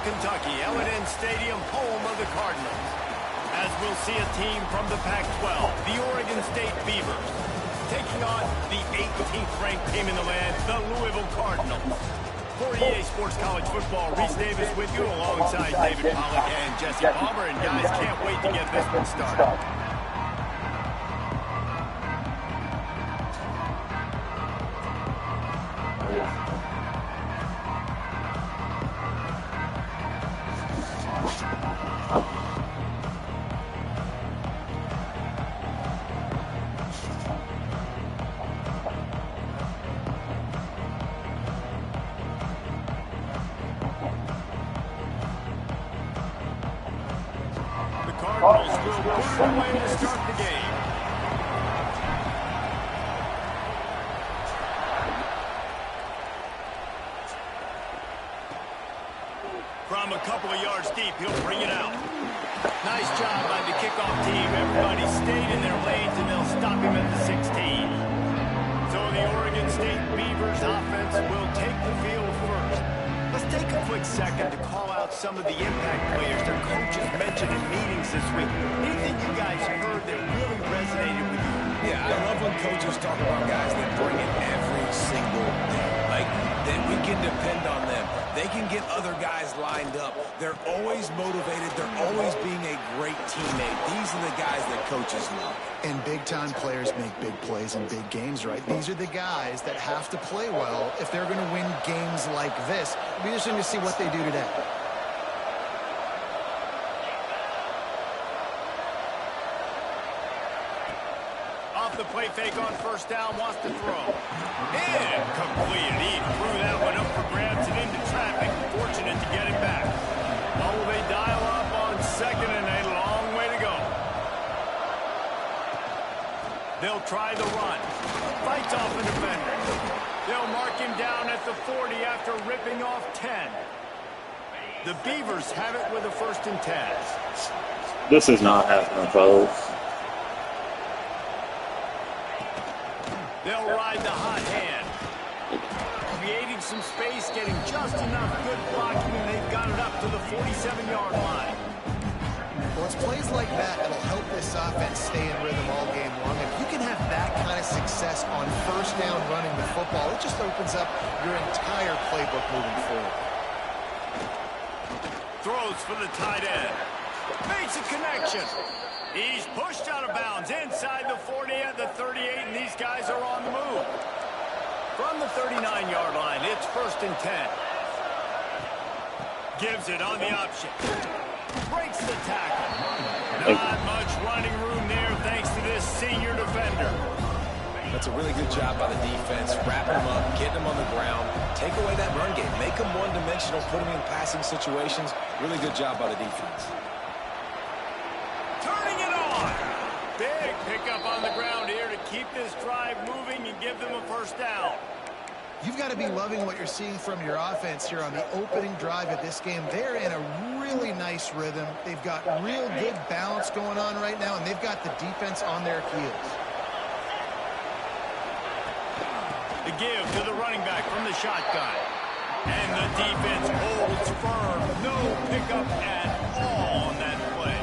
Kentucky, L&N Stadium, home of the Cardinals. As we'll see a team from the Pac-12, the Oregon State Beavers, taking on the 18th ranked team in the land, the Louisville Cardinals. For EA Sports College Football, Reese Davis with you alongside David Pollack and Jesse Palmer. And guys, can't wait to get this one started. Cardinals will put it away to start the game. From a couple of yards deep, he'll bring it out. Nice job by the kickoff team. Everybody stayed in their lanes, and they'll stop him at the 16. So the Oregon State Beavers offense will take the field first. Let's take a quick second to call out some of the impact players their coaches mentioned in meetings this week. Anything you guys heard that really resonated with you? Yeah, I love when coaches talk about guys that bring it every single day. Like, that we can depend on them. They can get other guys lined up. They're always motivated. They're always being a great teammate. These are the guys that coaches love. And big-time players make big plays in big games, right? These are the guys that have to play well if they're going to win games like this. It'll be interesting to see what they do today. Off the play fake on first down, wants to throw. Incomplete. He threw that one up for grabs and into traffic. Fortunate to get it back. Oh, they dial up on second and a long way to go. They'll try the run. Fights off a defender. They'll mark him down at the 40 after ripping off 10. The Beavers have it with a 1st and 10. This is not happening, folks. They'll ride the hot hand. Creating some space, getting just enough good blocking, and they've got it up to the 47-yard line. Well, it's plays like that that'll help this offense stay in rhythm all game long. If you can have that kind of success on first down running the football, it just opens up your entire playbook moving forward. Throws for the tight end. Makes a connection. He's pushed out of bounds inside the 40 at the 38, and these guys are on the move. From the 39-yard line, it's 1st and 10. Gives it on the option. Breaks the tackle. Not much running room there thanks to this senior defender. That's a really good job by the defense. Wrapping him up, getting him on the ground. Take away that run game. Make him one-dimensional, put him in passing situations. Really good job by the defense. Turning it on. Big pickup on the ground here to keep this drive moving and give them a 1st down. You've got to be loving what you're seeing from your offense here on the opening drive of this game. They're in a really nice rhythm. They've got real good balance going on right now, and they've got the defense on their heels. The give to the running back from the shotgun. And the defense holds firm. No pickup at all on that play.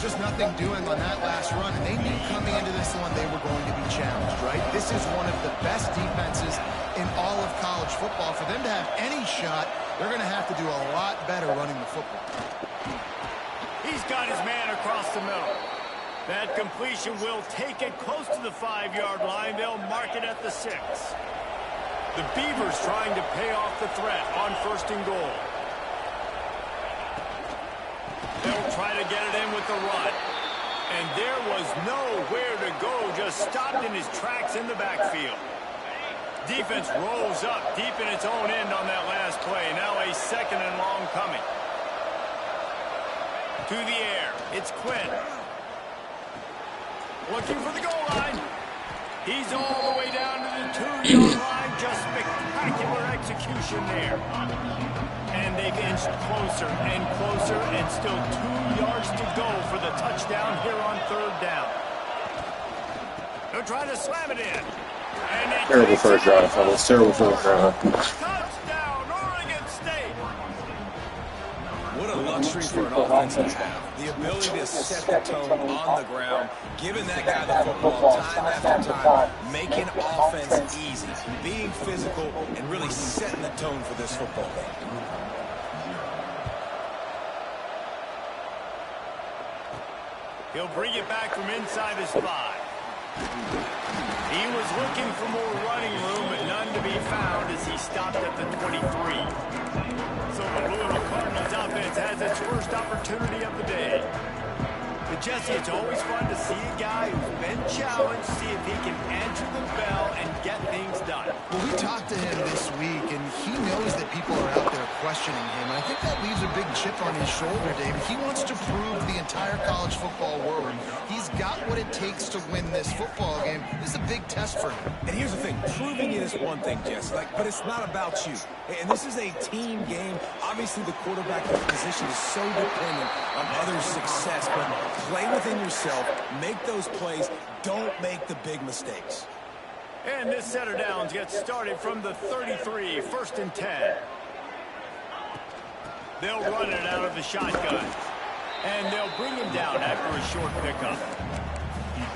Just nothing doing on that last run, and they knew coming into this one they were going to be challenged, right? This is one of the best defenses in all of college football. For them to have any shot, they're going to have to do a lot better running the football. He's got his man across the middle. That completion will take it close to the 5-yard line. They'll mark it at the 6. The Beavers trying to pay off the threat on 1st and goal. They'll try to get it in with the run. And there was nowhere to go, just stopped in his tracks in the backfield. Defense rolls up deep in its own end on that last play. Now a 2nd and long coming. To the air, it's Quinn. Looking for the goal line. He's all the way down to the 2-yard line. Just spectacular execution there. And they've inched closer and closer, and still 2 yards to go for the touchdown here on 3rd down. They'll try to slam it in. And terrible first drive, fellas. Terrible first drive. Touchdown, Oregon State. luxury for an offense to have. The ability to set the tone on the ground, giving that guy the football time after time, making offense easy, being physical, and really setting the tone for this football game. He'll bring it back from inside his 5. He was looking for more running room, but none to be found as he stopped at the 23. So the Louisville Cardinals offense has its first opportunity of the day. But Jesse, it's always fun to see a guy who's been challenged, see if he can answer the bell and get things done. Well, we talked to him this week, and he knows that people are out there questioning him. And I think that leaves a big chip on his shoulder, David. He wants to prove the entire college football world he's got what it takes to win this football game. This is a big test for him. And here's the thing, proving it is one thing, Jess, but it's not about you. And this is a team game. Obviously, the quarterback position is so dependent on others' success, but play within yourself, make those plays, don't make the big mistakes. And this set of downs gets started from the 33, 1st and 10. They'll run it out of the shotgun. And they'll bring him down after a short pickup.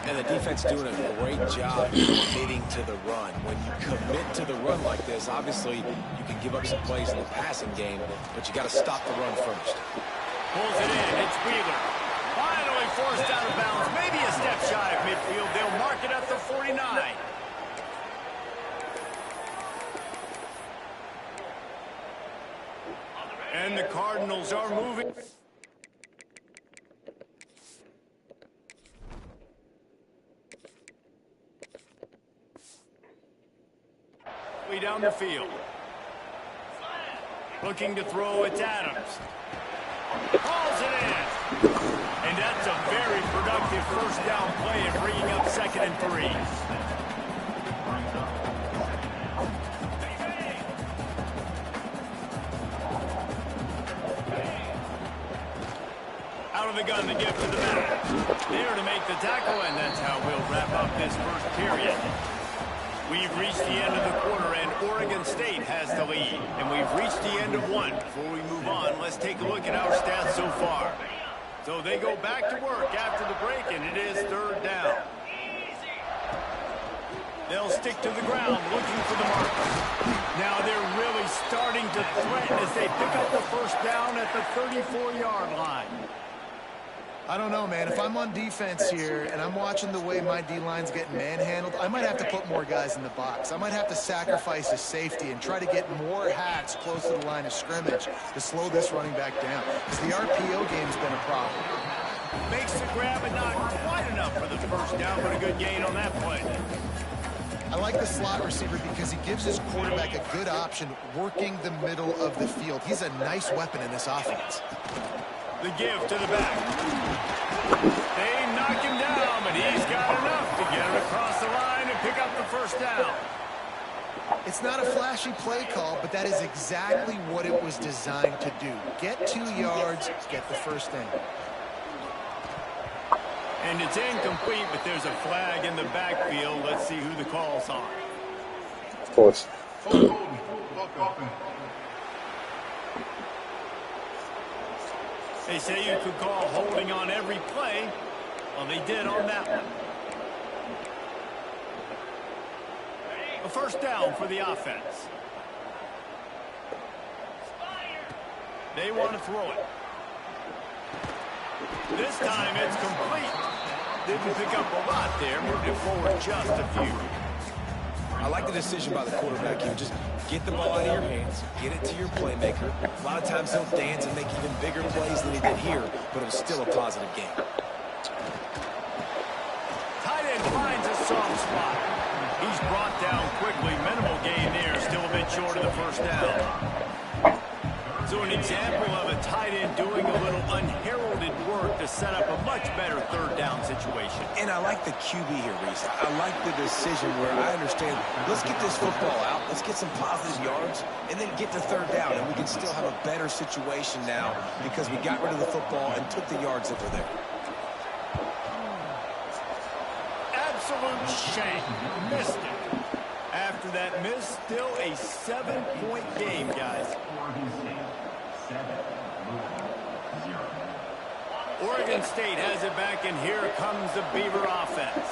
And the defense doing a great job committing to the run. When you commit to the run like this, obviously you can give up some plays in the passing game, but you got to stop the run first. Pulls it in. It's Wheeler. Finally forced out of bounds. Maybe a step shy of midfield. They'll mark it at the 49. And the Cardinals are moving. Down the field. Looking to throw, it's Adams. Calls it in. And that's a very productive first down play and bringing up 2nd and 3. Out of the gun to give to the back. There to make the tackle, and that's how we'll wrap up this first period. We've reached the end of the quarter, and Oregon State has the lead. And we've reached the end of one. Before we move on, let's take a look at our stats so far. So they go back to work after the break, and it is 3rd down. They'll stick to the ground, looking for the marker. Now they're really starting to threaten as they pick up the first down at the 34-yard line. I don't know, man. If I'm on defense here and I'm watching the way my D-line's getting manhandled, I might have to put more guys in the box. I might have to sacrifice a safety and try to get more hacks close to the line of scrimmage to slow this running back down. Because the RPO game's been a problem. Makes the grab, but not quite enough for the first down, but a good gain on that play. I like the slot receiver because he gives his quarterback a good option working the middle of the field. He's a nice weapon in this offense. The give to the back. They knock him down, but he's got enough to get it across the line and pick up the first down. It's not a flashy play call, but that is exactly what it was designed to do. Get 2 yards, get the first down. And it's incomplete, but there's a flag in the backfield. Let's see who the call's on. Of course. They say you could call holding on every play. Well, they did on that one. A first down for the offense. They want to throw it. This time it's complete. Didn't pick up a lot there. Moved it forward just a few. I like the decision by the quarterback here. Just get the ball out of your hands, get it to your playmaker. A lot of times he'll dance and make even bigger plays than he did here, but it was still a positive game. Tight end finds a soft spot. He's brought down quickly. Minimal gain there. Still a bit short of the first down. So an example of a tight end doing a little unheralded work to set up a much better third down situation. And I like the QB here, Reese. I like the decision where I understand, let's get this football out, let's get some positive yards, and then get to third down, and we can still have a better situation now because we got rid of the football and took the yards that were there. Absolute shame. Missed it. After that miss, still a 7-point game, guys. Oregon State has it back, and here comes the Beaver offense.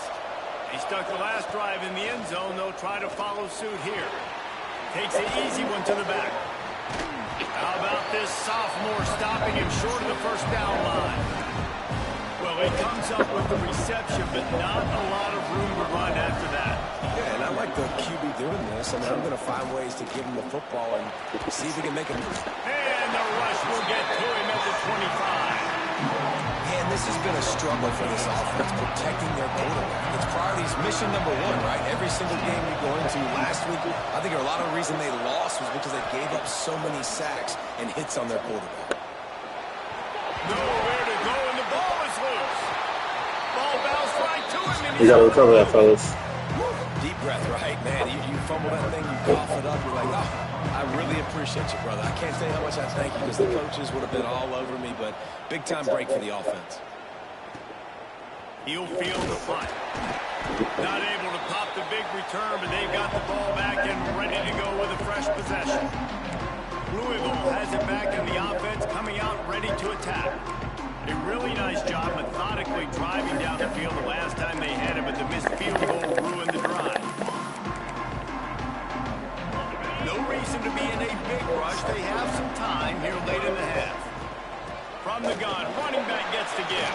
They stuck the last drive in the end zone. They'll try to follow suit here. Takes the easy one to the back. How about this sophomore stopping him short of the first down line? Well, he comes up with the reception, but not a lot of room to run after that. Yeah, and I like the QB doing this. I mean, I'm going to find ways to give him the football and see if he can make it. And the rush will get to him at the 25. Man, this has been a struggle for this offense, protecting their quarterback. It's priorities, mission number one, right? Every single game you go into last week, I think a lot of the reason they lost was because they gave up so many sacks and hits on their quarterback. Nowhere to go, and the ball is loose. Ball bounced right to him. And You got to recover that, fellas. Deep breath, right? Man, you fumble that thing, you cough it up, you're like, oh, I really appreciate you, brother. I can't tell you how much I thank you because the coaches would have been all over me, but big-time break for the offense. He'll field the punt. Not able to pop the big return, but they've got the ball back and ready to go with a fresh possession. Louisville has it back, and the offense coming out ready to attack. A really nice job methodically driving down the field the last time they had it, but the missed field goal ruined the drive. No reason to be in a big rush. They have some time here late in the half. From the gun, running back gets the give.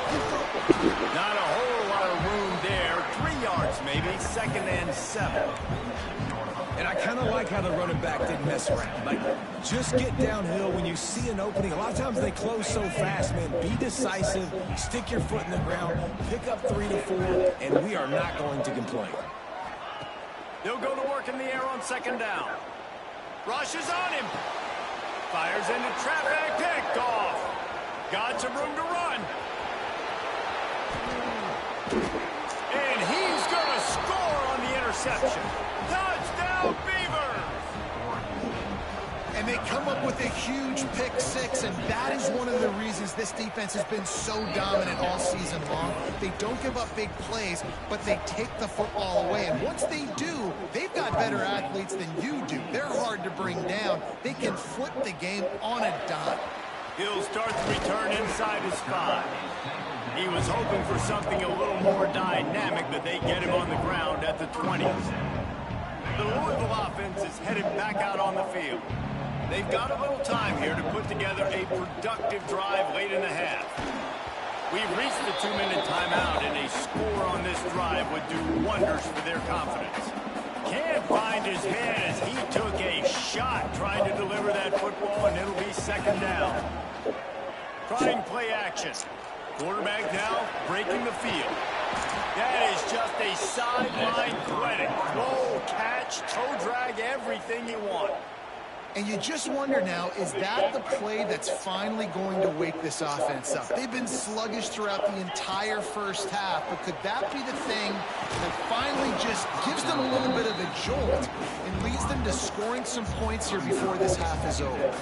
Not a whole lot of room there. 3 yards maybe, 2nd and 7. And I kind of like how the running back didn't mess around. Like, just get downhill when you see an opening. A lot of times they close so fast, man. Be decisive, stick your foot in the ground, pick up 3 to 4, and we are not going to complain. They'll go to work in the air on 2nd down. Rushes on him. Fires into traffic, picked off. Got some room to run. And he's going to score on the interception. Touchdown, Beavers! And they come up with a huge pick six, and that is one of the reasons this defense has been so dominant all season long. They don't give up big plays, but they take the football away. And once they do, they've got better athletes than you do. They're hard to bring down. They can flip the game on a dime. He'll start the return inside his 5. He was hoping for something a little more dynamic, but they get him on the ground at the 20. The Louisville offense is headed back out on the field. They've got a little time here to put together a productive drive late in the half. We've reached the 2-minute timeout, and a score on this drive would do wonders for their confidence. Can't find his man as he took a shot trying to deliver that football, and it'll be 2nd down. Trying play action. Quarterback now breaking the field. That is just a sideline credit. Roll, catch, toe drag, everything you want. And you just wonder now, is that the play that's finally going to wake this offense up? They've been sluggish throughout the entire first half, but could that be the thing that finally just gives them a little bit of a jolt and leads them to scoring some points here before this half is over?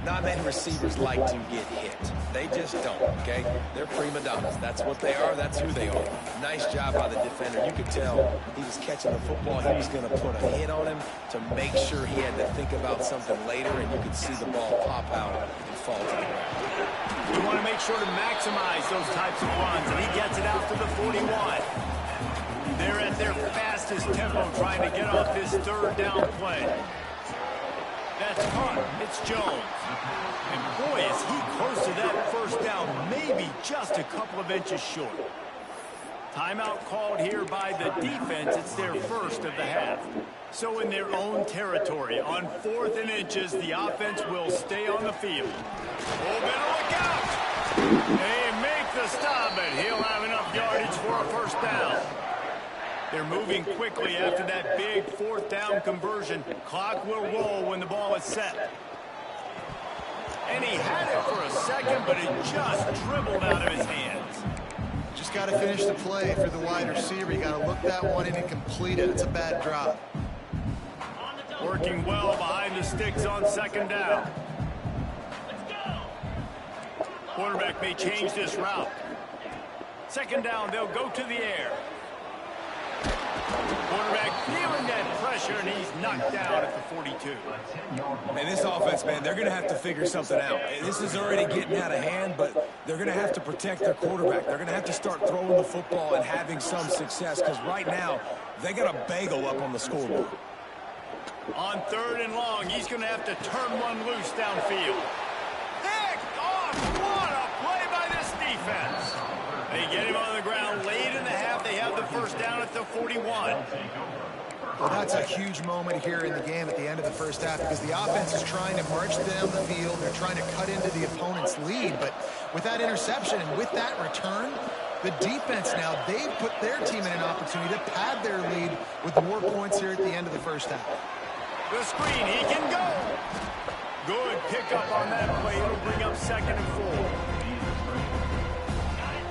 Not many receivers like to get hit. They just don't, okay? They're prima donnas. That's what they are. That's who they are. Nice job by the defender. You could tell he was catching the football. He was going to put a hit on him to make sure he had to think about something later, and you could see the ball pop out and fall to the ground. You want to make sure to maximize those types of runs, and he gets it out to the 41. They're at their fastest tempo trying to get off this 3rd down play. That's punt. It's Jones. And boy, is he close to that first down, maybe just a couple of inches short. Timeout called here by the defense. It's their first of the half. So in their own territory, on 4th and inches, the offense will stay on the field. Oh, better look out. They make the stop, and he'll have enough yardage for a first down. They're moving quickly after that big 4th down conversion. Clock will roll when the ball is set. And he had it for a second, but it just dribbled out of his hands. Just got to finish the play for the wide receiver. You got to look that one in and complete it. It's a bad drop. Working well behind the sticks on 2nd down. Quarterback may change this route. 2nd down, they'll go to the air. Quarterback feeling that pressure, and he's knocked down at the 42. And this offense, man, they're going to have to figure something out. This is already getting out of hand, but they're going to have to protect their quarterback. They're going to have to start throwing the football and having some success, because right now, they got a bagel up on the scoreboard. On 3rd and long, he's going to have to turn one loose downfield. Pick off! What a play by this defense. They get him on the ground late in the half. They have the first down at the 41. Well, that's a huge moment here in the game at the end of the first half, because the offense is trying to march down the field. They're trying to cut into the opponent's lead. But with that interception and with that return, the defense now, they've put their team in an opportunity to pad their lead with more points here at the end of the first half. The screen, he can go. Good pickup on that play. It'll bring up 2nd and 4.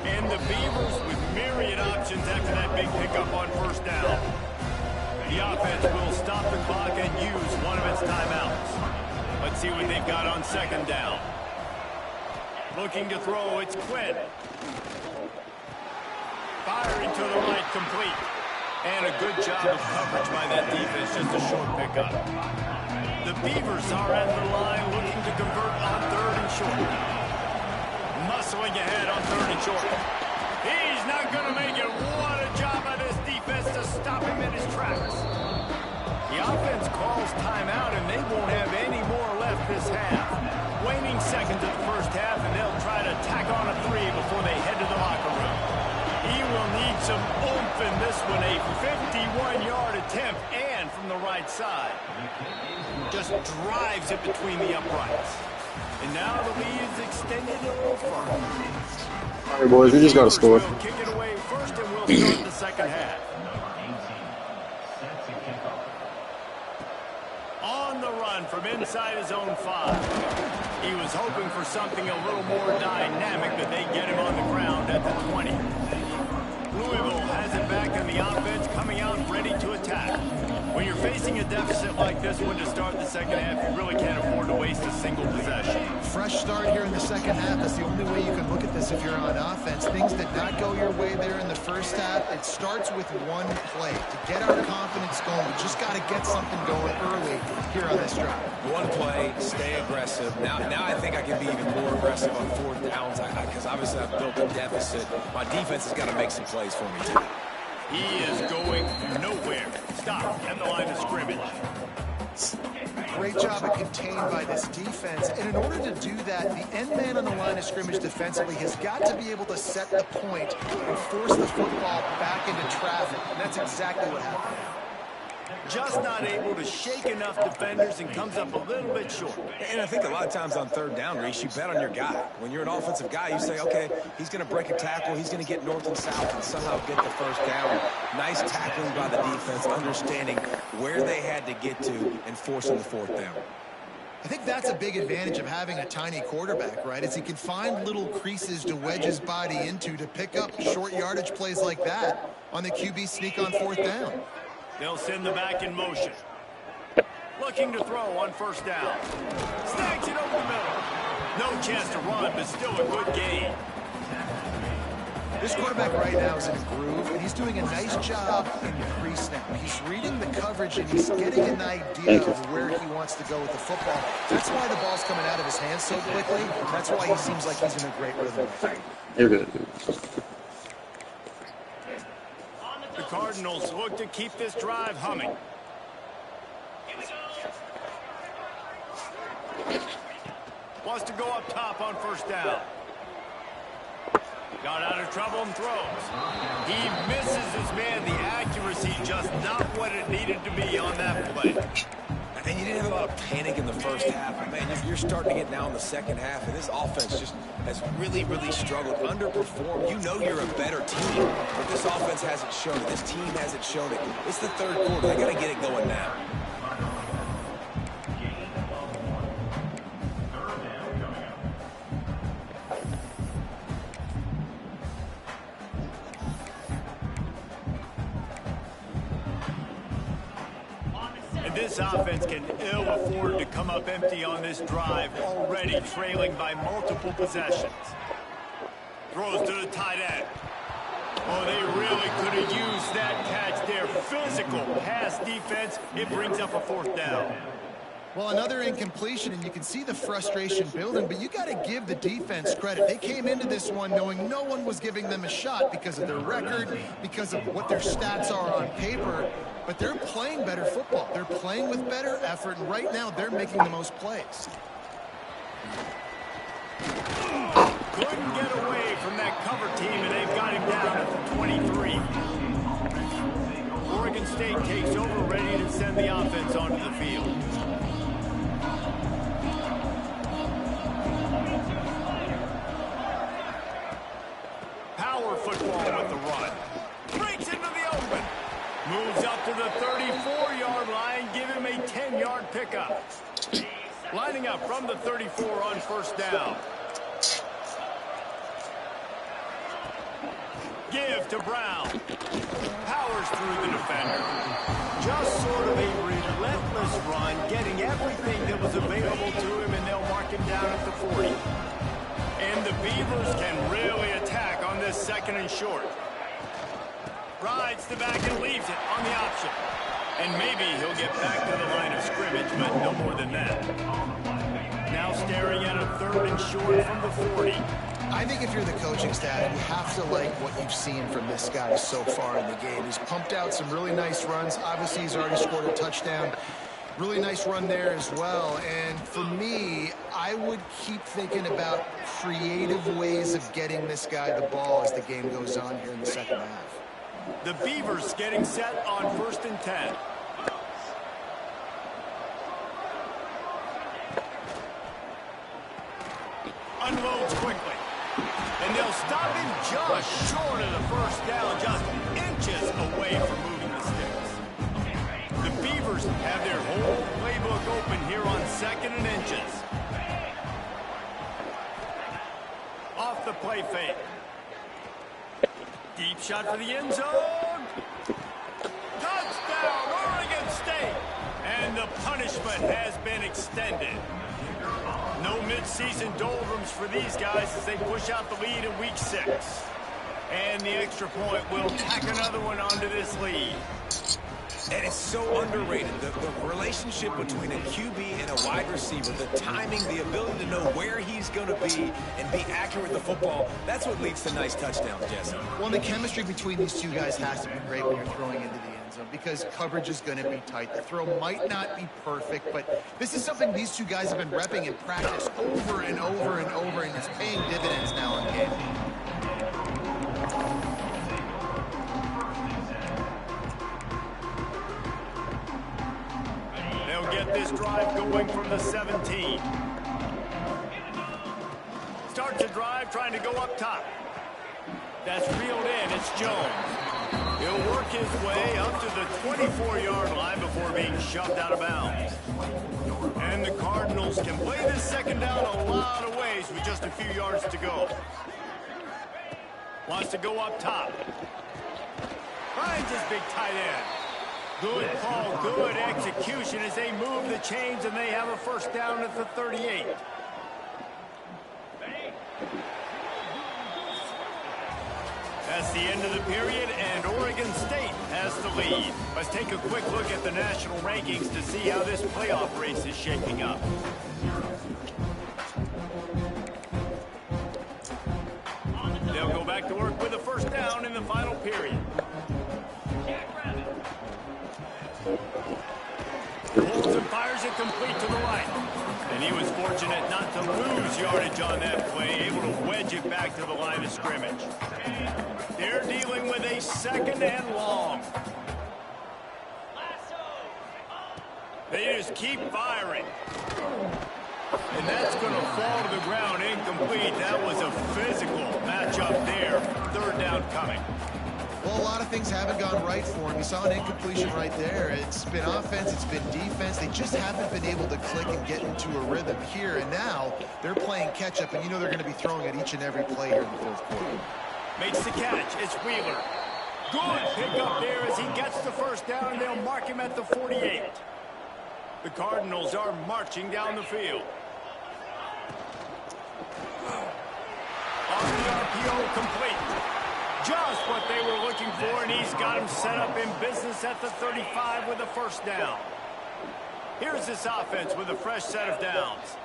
And the Beavers with myriad options after that big pickup on first down. The offense will stop the clock and use one of its timeouts. Let's see what they've got on 2nd down. Looking to throw, it's Quinn. Firing to the right, complete. And a good job of coverage by that defense, just a short pickup. The Beavers are at the line looking to convert on 3rd and short. Muscling ahead on 3rd and short. He's not going to make it. What a job by this defense to stop him in his tracks. The offense calls timeout, and they won't have any more left this half. Waning seconds of the first half, and they'll try to tack on a 3 before they head to the locker room. He will need some oomph in this one. A 51-yard attempt, and from the right side. Just drives it between the uprights. And now the lead is extended a little further. All right, boys, we just got to score. We'll kick it away first, and we'll start the second half. On the run from inside his own 5. He was hoping for something a little more dynamic, but they get him on the ground at the 20. Louisville has it back in the offense, coming out ready to attack. When you're facing a deficit like this one to start the second half, you really can't afford to waste a single possession. Fresh start here in the second half. That's the only way you can look at this if you're on offense. Things did not go your way there in the first half. It starts with one play. To get our confidence going, we just got to get something going early here on this drive. One play, stay aggressive. Now I think I can be even more aggressive on 4th downs, because obviously I've built a deficit. My defense has got to make some plays for me, too. He is going nowhere. Stop at the line of scrimmage. Great job of contained by this defense. And in order to do that, the end man on the line of scrimmage defensively has got to be able to set the point and force the football back into traffic. And that's exactly what happened. Just not able to shake enough defenders and comes up a little bit short. And I think a lot of times on 3rd down, Reese, you bet on your guy. When you're an offensive guy, you say, okay, he's going to break a tackle, he's going to get north and south and somehow get the first down. Nice tackling by the defense, understanding where they had to get to and forcing the 4th down. I think that's a big advantage of having a tiny quarterback, right? Is he can find little creases to wedge his body into to pick up short yardage plays like that on the QB sneak on 4th down. They'll send the back in motion. Looking to throw on first down. Snags it over the middle. No chance to run, but still a good gain. This quarterback right now is in a groove, and he's doing a nice job in crease now. He's reading the coverage, and he's getting an idea of where he wants to go with the football. That's why the ball's coming out of his hands so quickly. That's why he seems like he's in a great rhythm. You're good. The Cardinals look to keep this drive humming. Wants to go up top on first down. Got out of trouble and throws. He misses his man. The accuracy just not what it needed to be on that play. And you didn't have a lot of panic in the first half. Man, you're starting to get now in the second half, and this offense just has really, really struggled, underperformed. You know you're a better team, but this offense hasn't shown it. This team hasn't shown it. It's the 3rd quarter. They got to get it going now. This offense can ill afford to come up empty on this drive, already trailing by multiple possessions. Throws to the tight end. Oh, they really could have used that catch there. Physical pass defense. It brings up a 4th down. Well, another incompletion, and you can see the frustration building, but you got to give the defense credit. They came into this one knowing no one was giving them a shot because of their record, because of what their stats are on paper, but they're playing better football. They're playing with better effort, and right now they're making the most plays. Couldn't get away from that cover team, and they've got him down at the 23. Oregon State takes over, ready to send the offense onto the field. Power football with the run. Breaks into the open. Moves up to the 34-yard line. Give him a 10-yard pickup. Lining up from the 34 on 1st down. Give to Brown. Powers through the defender. Just sort of a relentless run, getting everything that was available to him, and they'll mark him down at the 40. And the Beavers can really attack on this 2nd and short. Rides the back and leaves it on the option. And maybe he'll get back to the line of scrimmage, but no more than that. Now staring at a 3rd and short from the 40. I think if you're the coaching staff, you have to like what you've seen from this guy so far in the game. He's pumped out some really nice runs. Obviously, he's already scored a touchdown. Really nice run there as well. And for me, I would keep thinking about creative ways of getting this guy the ball as the game goes on here in the 2nd half. The Beavers getting set on 1st and 10. Unloads quickly. And they'll stop him just short of the 1st down, just inches away from moving the sticks. The Beavers have their whole playbook open here on 2nd and inches. Off the play fake. Deep shot for the end zone. Touchdown, Oregon State. And the punishment has been extended. No mid-season doldrums for these guys as they push out the lead in week 6. And the extra point will tack another one onto this lead. And it's so underrated, the relationship between a QB and a wide receiver, the timing, the ability to know where he's going to be and be accurate with the football, that's what leads to nice touchdowns, Jesse. Well, the chemistry between these two guys has to be great when you're throwing into the end zone because coverage is going to be tight. The throw might not be perfect, but this is something these two guys have been repping in practice over and over and over, and it's paying dividends now in game. Get this drive going from the 17. Starts a drive trying to go up top. That's reeled in. It's Jones. He'll work his way up to the 24-yard line before being shoved out of bounds. And the Cardinals can play this 2nd down a lot of ways with just a few yards to go. Wants to go up top. Finds his big tight end. Good call, good execution as they move the chains, and they have a 1st down at the 38. That's the end of the period, and Oregon State has the lead. Let's take a quick look at the national rankings to see how this playoff race is shaping up. They'll go back to work with a 1st down in the final period. Pulls and fires it complete to the right. And he was fortunate not to lose yardage on that play, able to wedge it back to the line of scrimmage. They're dealing with a 2nd and long. They just keep firing. And that's going to fall to the ground incomplete. That was a physical matchup there. 3rd down coming. Well, a lot of things haven't gone right for him. You saw an incompletion right there. It's been offense, it's been defense. They just haven't been able to click and get into a rhythm here. And now they're playing catch-up, and you know they're going to be throwing at each and every play here in the 4th quarter. Makes the catch. It's Wheeler. Good pickup there as he gets the 1st down, and they'll mark him at the 48. The Cardinals are marching down the field. On the RPO complete. Just what they for, and he's got him set up in business at the 35 with a first down. Here's this offense with a fresh set of downs.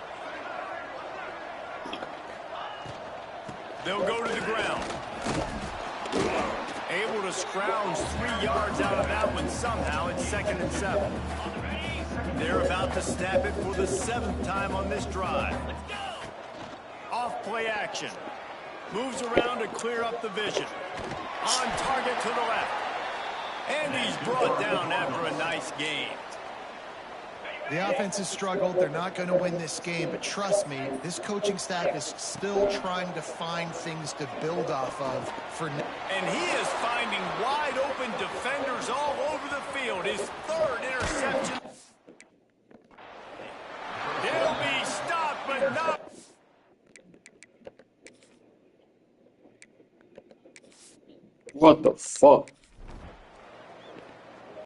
They'll go to the ground. Able to scrounge 3 yards out of that one somehow. It's 2nd and 7. They're about to snap it for the 7th time on this drive. Off play action. Moves around to clear up the vision. On target to the left. And he's brought down after a nice gain. The offense has struggled. They're not going to win this game, but trust me, this coaching staff is still trying to find things to build off of for now. And he is finding wide open defenders all over the field. His 3rd interception. He'll be stopped, but not. What the fuck?